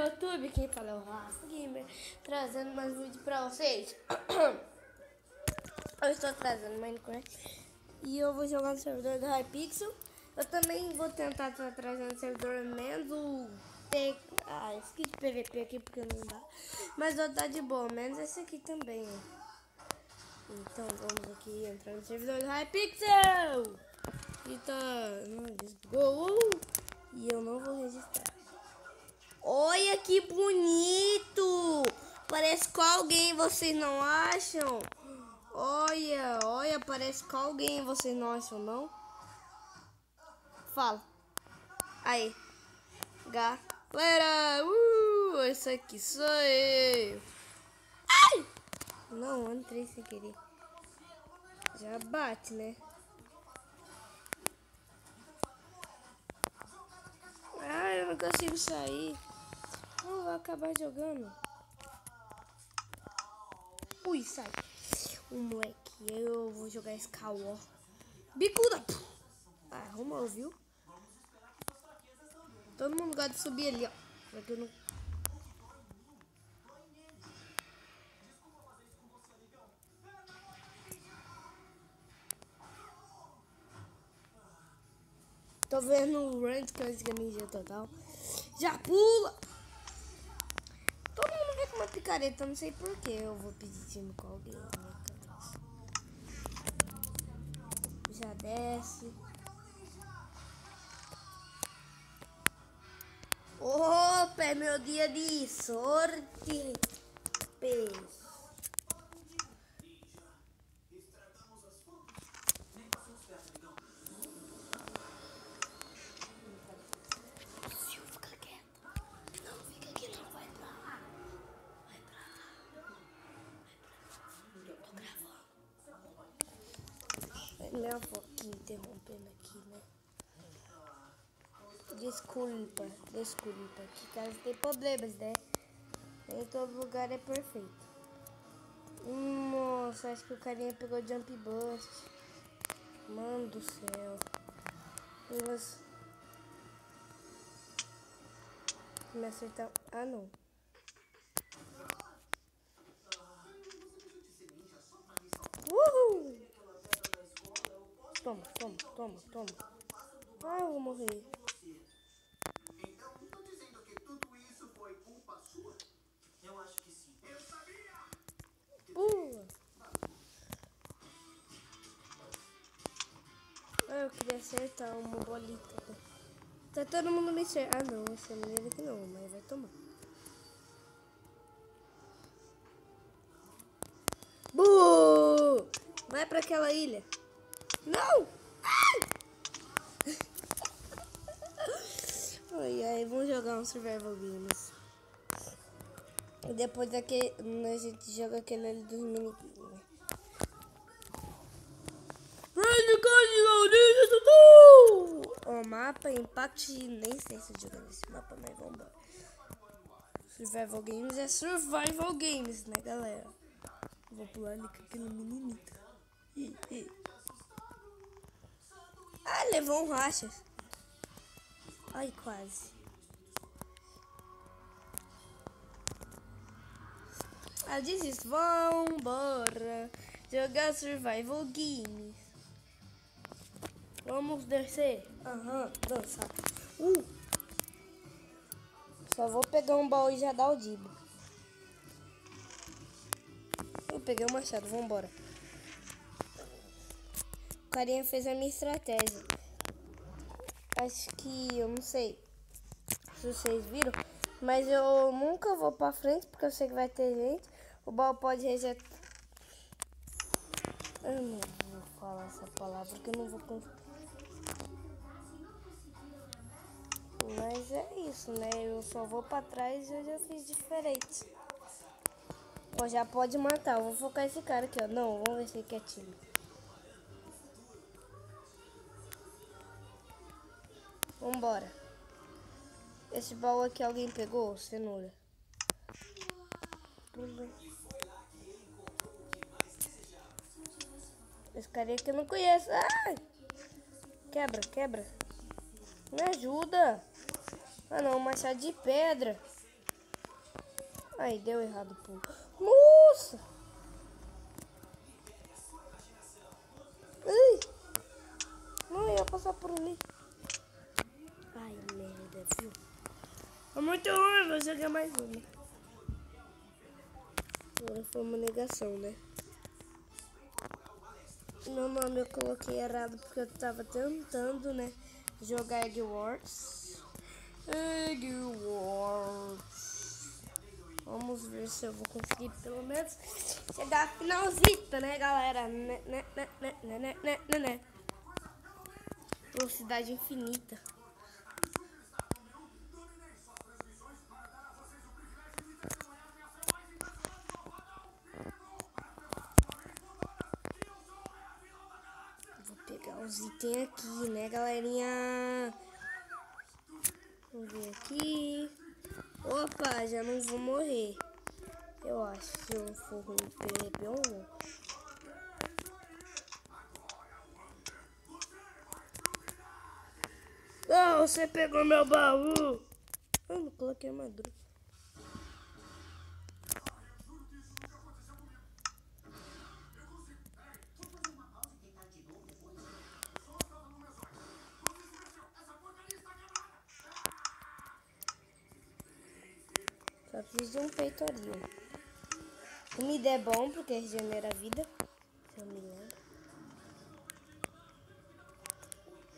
YouTube, quem fala é o Rafa Gamer, trazendo mais vídeo pra vocês. Eu estou trazendo Minecraft e eu vou jogar no servidor do Hypixel. Eu também vou tentar estar trazendo o servidor menos o esqueci de PVP aqui porque não dá. Mas vou dar de boa, menos esse aqui também. Então vamos aqui entrar no servidor do Hypixel. Go! E eu não vou registrar. Olha que bonito! Parece com alguém, vocês não acham? Olha, parece com alguém, vocês não acham, não? Fala. Aí. Galera, esse aqui sou eu. Ai! Não, entrei sem querer. Já bate, né? Ai, eu não consigo sair. Não vou acabar jogando. Ui, sai. Moleque, eu vou jogar Skyward. Bicuda! Arruma, viu? Todo mundo gosta de subir ali, ó. Só que eu não... Tô vendo o Ranch que é ninja total. Já pula! Todo mundo vem com uma picareta, não sei porquê. Eu vou pedir time com alguém. Né? Já desce. Opa, é meu dia de sorte. Peixe. Minha avó aqui interrompendo aqui, né? Desculpa, que caso tem problemas, né? Nem todo lugar é perfeito. Nossa, acho que o carinha pegou Jump Bust. Mano do céu. Mas... me acertar... Ah, não. Uhul! Toma. Ah, eu vou morrer. Então, tô dizendo que tudo isso foi culpa sua? Eu acho que sim. Eu sabia! Pula! Eu queria acertar uma bolita. Tá todo mundo me acertar. Ah, não, essa menina aqui não, mas vai tomar. Vai pra aquela ilha. Não! Ai, vamos jogar um Survival Games. E depois daqui a gente joga aquele ali dos mini. O mapa Impact, nem sei se joga nesse mapa, mas vambora. Survival Games é Survival Games, né, galera? Vou pular ali com aquele meninito. Ah, levou um racha. Ai, quase. Ah, desisto. Vambora jogar Survival Games. Vamos descer. Dançar. Só vou pegar um baú e já dar o dibo. Eu peguei o machado, vambora. O carinha fez a minha estratégia. Acho que, eu não sei se vocês viram, mas eu nunca vou pra frente porque eu sei que vai ter gente. O baú pode resetar. Eu não vou falar essa palavra porque eu não vou conseguir. Mas é isso, né? Eu só vou pra trás e eu já fiz diferente. Ó, já pode matar. Eu vou focar esse cara aqui, ó. Não, vamos ver se ele quer time. Vambora. Esse baú aqui alguém pegou? Cenoura. Esse carinha que eu não conheço. Ai! Quebra. Me ajuda. Ah não, machado de pedra. Aí, deu errado o pulo. Nossa! Ai! Não ia passar por ali. Ai, merda, viu? É muito ruim, vou jogar mais uma. Agora foi uma negação, né? Meu nome eu coloquei errado porque eu tava tentando, né? Jogar Egg Wars. Egg Wars. Vamos ver se eu vou conseguir pelo menos chegar à finalzita, né, galera? Né. Velocidade infinita. Vou pegar os itens aqui, né, galerinha? Vamos ver aqui. Opa, já não vou morrer. Eu acho, se eu for ruim de PVP ou não. Oh, você pegou meu baú. Eu não coloquei armadura. Só preciso de um peitorinho. Comida é bom porque regenera a vida. Se eu me lembro.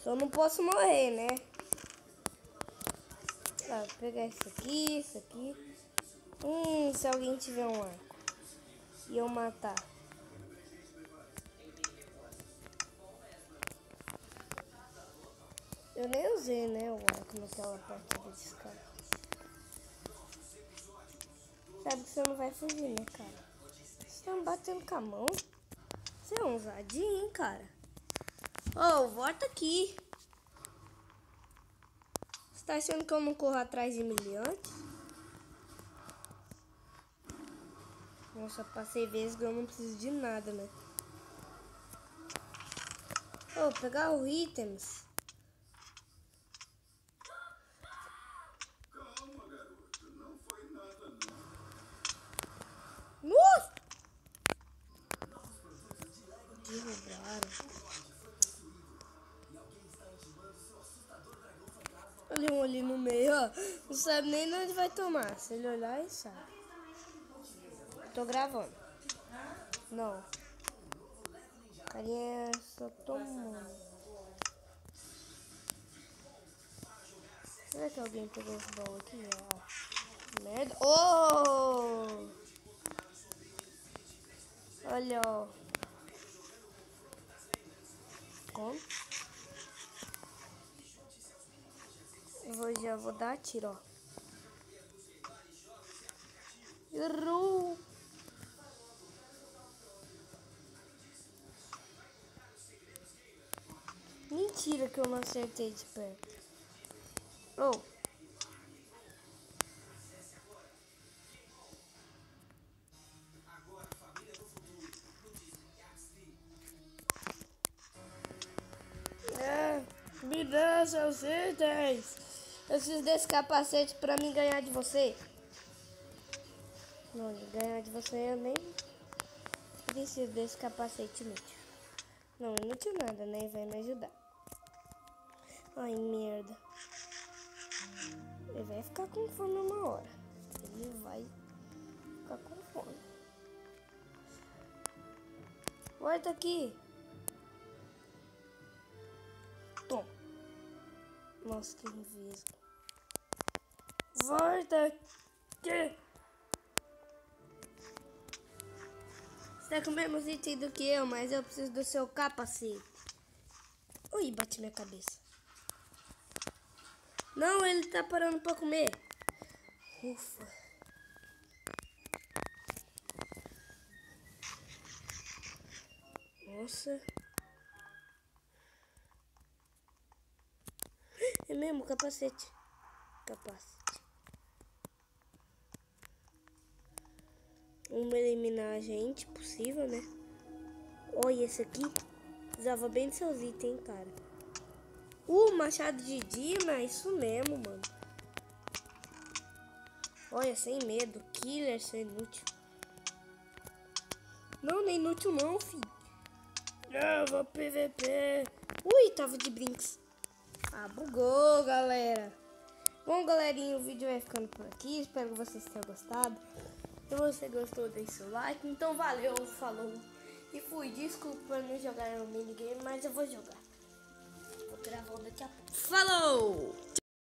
Só não posso morrer, né? Tá, vou pegar isso aqui, isso aqui. Se alguém tiver um arco e eu matar. Eu nem usei, né, o arco naquela partida de escada. Sabe que você não vai fugir, né, cara? Você tá me batendo com a mão? Você é um ousadinho, hein, cara? Ô, volta aqui. Você tá achando que eu não corro atrás de miliantes? Nossa, passei vezes que eu não preciso de nada, né? Ô, pegar os itens. Calma, garota. Não foi nada, não. Nossa! Derrubaram. Olha um ali no meio, ó. Não sabe nem onde vai tomar. Se ele olhar, ele sabe. Tô gravando. Não. Carinha só tomando. Será que alguém pegou esse baú aqui? Ó. Merda. Oh! Olha, ó. Como? Já vou dar tiro, ó. Errou! Mentira que eu não acertei de perto. Oh! Me dá seus itens. Eu preciso desse capacete pra mim ganhar de você. Não, de ganhar de você eu nem preciso desse capacete inútil. Não, inútil nada, né? Vai me ajudar. Ai, merda. Ele vai ficar com fome uma hora. Ele vai ficar com fome. Volta aqui. Toma. Nossa, que envisgo. Volta aqui. Você tá com o mesmo item do que eu, mas eu preciso do seu capacete. Ui, bati minha cabeça. Não, ele tá parando pra comer. Ufa. Nossa. É mesmo, capacete. Vamos eliminar a gente, possível, né? Olha, esse aqui usava bem de seus itens, cara. Machado de Dina, isso mesmo, mano. Olha, sem medo. Killer, seu inútil. Não, não é inútil não, filho. Não, vou PVP. Ui, tava de brinks. Ah, bugou, galera. Bom, galerinha, o vídeo vai ficando por aqui. Espero que vocês tenham gostado. Se você gostou, deixe seu like. Então, valeu, falou. E fui. Desculpa por não jogar no minigame, mas eu vou jogar. Vou gravar daqui a pouco. Falou!